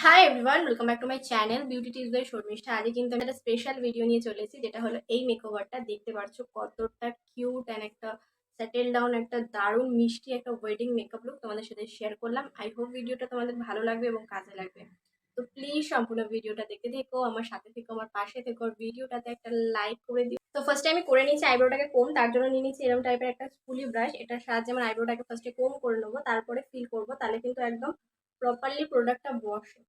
High everyone, welcome back to my channel beauty tips by Sharmishtha. আজকে কিন্তু আমি একটা স্পেশাল ভিডিও নিয়ে চলে এসেছি, যেটা হলো এই মেকওভারটা। দেখতে পাচ্ছ কতটা কিউট অ্যান্ড একটা সেটেল ডাউন, একটা দারুণ মিষ্টি একটা ওয়েডিং মেকআপ লুক তোমাদের সাথে শেয়ার করলাম। আই হোপ ভিডিওটা তোমাদের ভালো লাগবে এবং কাজে লাগবে। তো প্লিজ সম্পূর্ণ ভিডিওটা দেখতে থেকো, আমার সাথে থেকো, আমার পাশে থেকো, ভিডিওটাতে একটা লাইক করে দিও। তো ফার্স্টে আমি করে নিচ্ছি আইব্রোটাকে কোম। তার জন্য নিয়ে নিচ্ছি এরকম টাইপের একটা স্কুলি ব্রাশ। এটার সাহায্যে আমার আইব্রোটাকে ফার্স্টে কোম করে নেবো, তারপরে ফিল করবো, তাহলে কিন্তু একদম প্রপারলি প্রোডাক্টটা বসে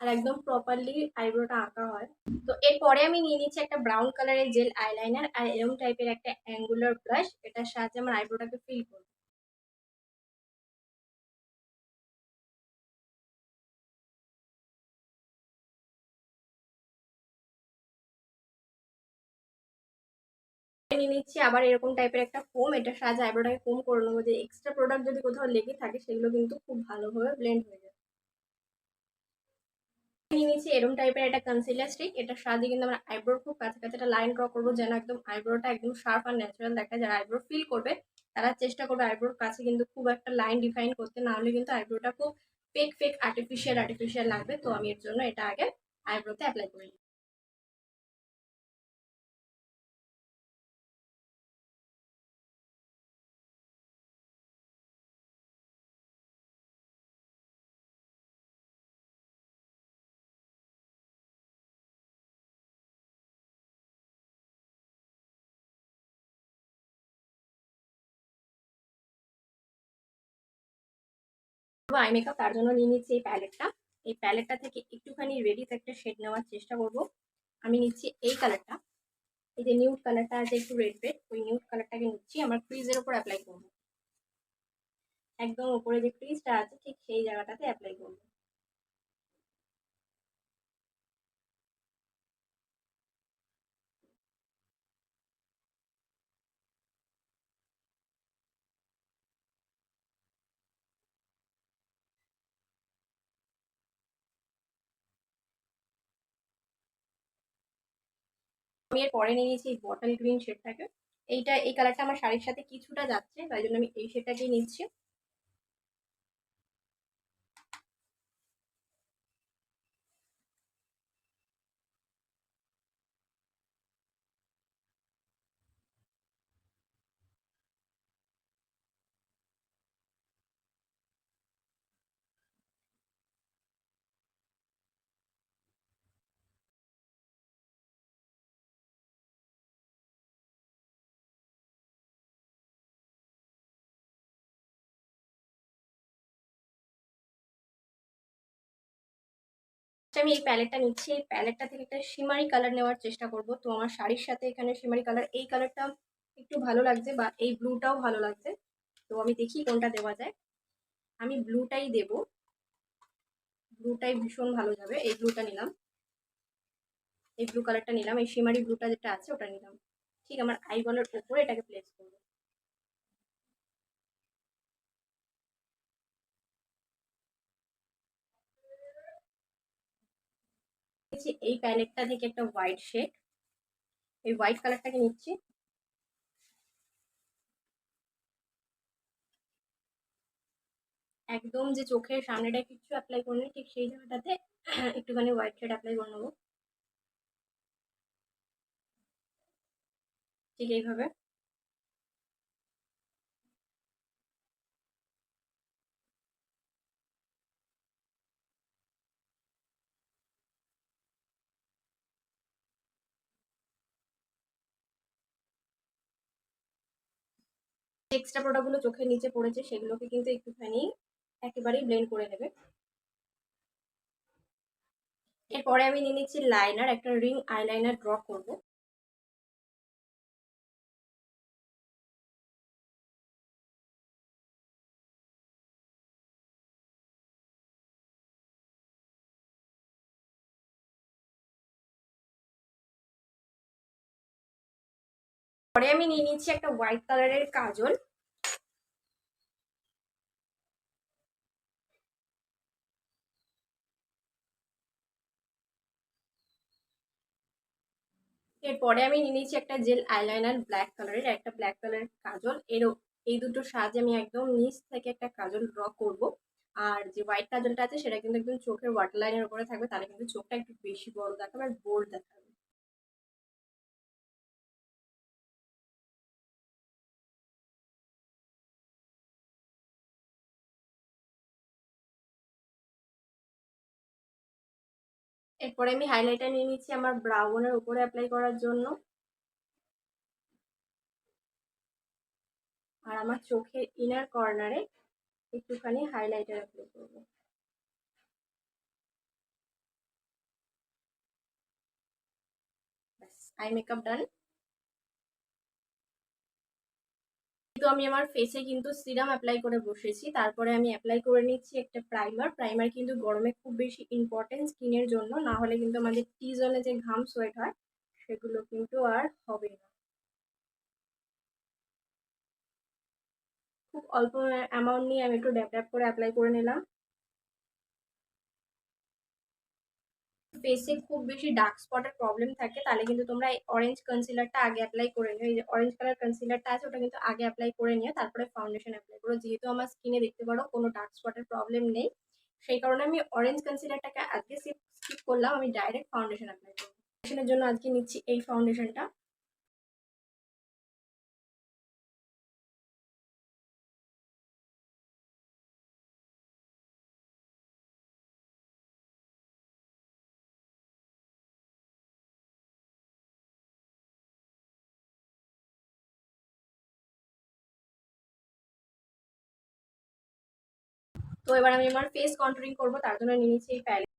আর একদম প্রপারলি আইব্রোটা আঁকা হয়। তো এরপরে আমি নিয়ে নিচ্ছি একটা ব্রাউন কালারের জেল আইলাইনার আর এরকম টাইপের একটা অ্যাঙ্গুলার ব্রাশ। এটার সাহায্যে আমার আইব্রোটাকে ফিল করবো। নিয়ে নিচ্ছি আবার এরকম টাইপের একটা ফোম। এটার সাহায্যে আইব্রোটাকে ফোম করে নেবো, যে এক্সট্রা প্রোডাক্ট যদি কোথাও লেগে থাকে সেগুলো কিন্তু খুব ভালোভাবে ব্লেন্ড হয়ে যায়। নিয়ে নিচ্ছি এরকম টাইপের একটা কনসিলার স্টিক। এটার সাহায্যে কিন্তু আমরা আইব্রোর খুব কাছে কাছে একটা লাইন ড্র করবো, যেন একদম আইব্রোটা একদম শার্প আর ন্যাচারাল দেখায়। যারা আইব্রো ফিল করবে তারা চেষ্টা করবে আইব্রোর কাছে কিন্তু খুব একটা লাইন ডিফাইন করতে, না হলে কিন্তু আইব্রোটা খুব ফেক ফেক আর্টিফিশিয়াল আর্টিফিশিয়াল লাগবে। তো আমি এর জন্য এটা আগে আইব্রোতে অ্যাপ্লাই করে নিই। আই মেকআপ, তার জন্য নিয়ে নিচ্ছি এই প্যালেটটা। এই প্যালেটটা থেকে একটুখানি রেডিস একটা শেড নেওয়ার চেষ্টা করব। আমি নিচ্ছি এই কালারটা, এই যে নিউড কালারটা আছে একটু রেড রেড, ওই নিউড কালারটাকে নিচ্ছি, আমার ক্রিজের উপর অ্যাপ্লাই করবো। একদম উপরে যে ক্রিজটা আছে ঠিক সেই জায়গাটাতে অ্যাপ্লাই করবো। আমি এর পরে নিয়ে নিয়েছি বটল গ্রিন শেডটাকে। এই কালারটা আমার শাড়ির সাথে কিছুটা যাচ্ছে, তাই জন্য আমি এই শেডটাকেই নিচ্ছি। আমি এই প্যালেটটা নিচ্ছি, এই প্যালেটটা থেকে একটা শিমারি কালার নেওয়ার চেষ্টা করব। তো আমার শাড়ির সাথে এখানে শিমারি কালার, এই কালারটা একটু ভালো লাগছে, বা এই ব্লুটাও ভালো লাগছে। তো আমি দেখি কোনটা দেওয়া যায়। আমি ব্লুটাই দেব, ব্লুটাই ভীষণ ভালো যাবে। এই ব্লুটা নিলাম, এই ব্লু কালারটা নিলাম, এই শিমারি ব্লুটা যেটা আছে ওটা নিলাম। ঠিক আমার আইবলের উপরে এটাকে প্লেস করবো। এই প্যালেটটা থেকে একটা হোয়াইট শেড, এই হোয়াইট কালারটাকে নিচ্ছি। একদম যে চোখের সামনেটা কিছু অ্যাপ্লাই করলে ঠিক সেই জায়গাটাতে একটুখানি হোয়াইট শেড অ্যাপ্লাই করে নেবো, ঠিক এইভাবে। এক্সট্রা প্রোডাক্টগুলো চোখের নিচে পড়েছে সেগুলোকে কিন্তু একটুখানি একেবারেই ব্লেন্ড করে নেবে। এরপরে আমি নিয়ে নিচ্ছি লাইনার, একটা রিং আইলাইনার ড্র করব। পরে আমি নিয়ে নিচ্ছি একটা হোয়াইট কালারের কাজল। এরপরে আমি নিয়ে নিচ্ছি একটা জেল আইলাইনার ব্ল্যাক কালারের, একটা ব্ল্যাক কালারের কাজল। এই দুটোর সাহায্যে আমি একদম নিচ থেকে একটা কাজল ড্র করব। আর যে হোয়াইট কাজলটা আছে সেটা কিন্তু একদম চোখের ওয়াটার লাইনের উপরে থাকবে, তাহলে কিন্তু চোখটা একটু বেশি বড় দেখাবে আর বোল্ড দেখাবে। এরপরে আমি হাইলাইটার নিয়ে নিচ্ছি আমার ব্রাউনের উপরে অ্যাপ্লাই করার জন্য, আর আমার চোখের ইনার কর্নারে একটুখানি হাইলাইটার অ্যাপ্লাই করবো। ব্যাস, আই মেকআপ ডান। কিন্তু আমি আমার ফেসে কিন্তু সিরাম অ্যাপ্লাই করে বসেছি, তারপরে আমি অ্যাপ্লাই করে নিচ্ছি একটা প্রাইমার। প্রাইমার কিন্তু গরমে খুব বেশি ইম্পর্টেন্ট স্কিনের জন্য, না হলে কিন্তু আমাদের টি জোনে যে ঘাম সোয়েট হয় সেগুলো কিন্তু আর হবে না। খুব অল্প অ্যামাউন্ট নিয়ে আমি একটু ড্যাপ ড্যাপ করে অ্যাপ্লাই করে নিলাম। ফেসে খুব বেশি ডার্ক স্পটের প্রবলেম থাকে তাহলে কিন্তু তোমরা এই অরেঞ্জ কনসিলারটা আগে অ্যাপ্লাই করে নিও। এই যে অরেঞ্জ কালার কনসিলারটা আছে ওটা কিন্তু আগে অ্যাপ্লাই করে নিও, তারপরে ফাউন্ডেশন অ্যাপ্লাই করো। যেহেতু আমার স্কিনে দেখতে পারো কোনো ডার্ক স্পটের প্রবলেম নেই, সেই কারণে আমি অরেঞ্জ কনসিলারটাকে আজকে স্কিপ করলাম, আমি ডাইরেক্ট ফাউন্ডেশন অ্যাপ্লাই করবো। ফাউন্ডেশনের জন্য আজকে নিচ্ছি এই ফাউন্ডেশনটা। তো এবার আমি আমার ফেস কন্ট্রোলিং করবো, তার জন্য নিয়ে নিচ্ছি এই প্যালেট।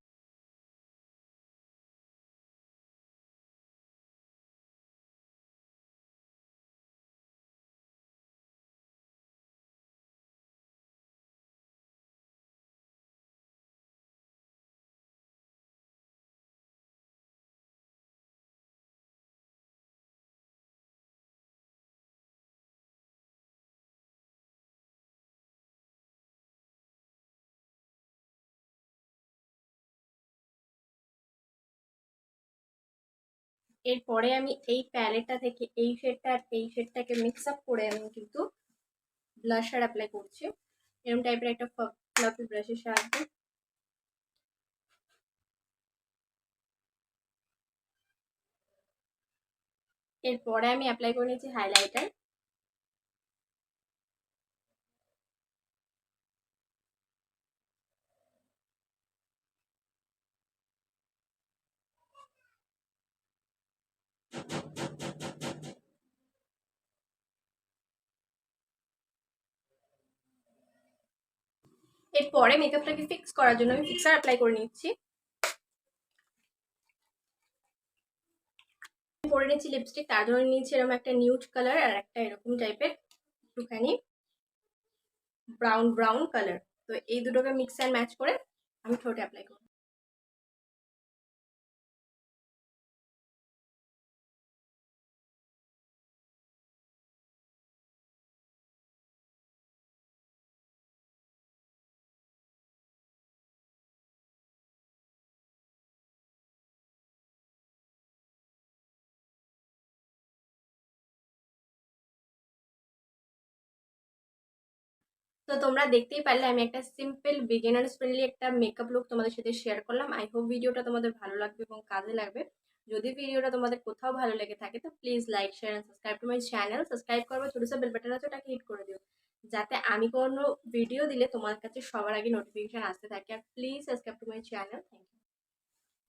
এরপরে আমি এই প্যালেটটা থেকে এই শেডটা আর এই শেডটাকে মিক্স আপ করে আমি কিন্তু ব্লাশার অ্যাপ্লাই করছি এরকম টাইপের একটা ফ্লাফি ব্রাশের সাহায্যে। এরপরে আমি অ্যাপ্লাই করে নিয়েছি হাইলাইটার। এরপরে মেকআপটাকে ফিক্স করার জন্য আমি ফিক্সার অ্যাপ্লাই করে নিচ্ছি। পরে নিচ্ছি লিপস্টিক, তার জন্য নিচ্ছি এরকম একটা নিউড কালার আর একটা এরকম টাইপের একটুখানি ব্রাউন ব্রাউন কালার। তো এই দুটোকে মিক্স অ্যান্ড ম্যাচ করে আমি ঠোঁটে অ্যাপ্লাই করব। তো তোমরা দেখতেই পারলে আমি একটা সিম্পল বিগিনার্স ফ্রেন্ডলি একটা মেকআপ লুক তোমাদের সাথে শেয়ার করলাম। আই হোপ ভিডিওটা তোমাদের ভালো লাগবে এবং কাজে লাগবে। যদি ভিডিওটা তোমাদের কোথাও ভালো লেগে থাকে তো please like share and subscribe to my channel. Subscribe করবে, ছোট সা বেল বাটন আছে ওটাকে হিট করে দিও, যাতে আমি কোনো ভিডিও দিলে তোমার কাছে সবার আগে নোটিফিকেশন আসতে থাকে। আর please subscribe to my channel. Thank you.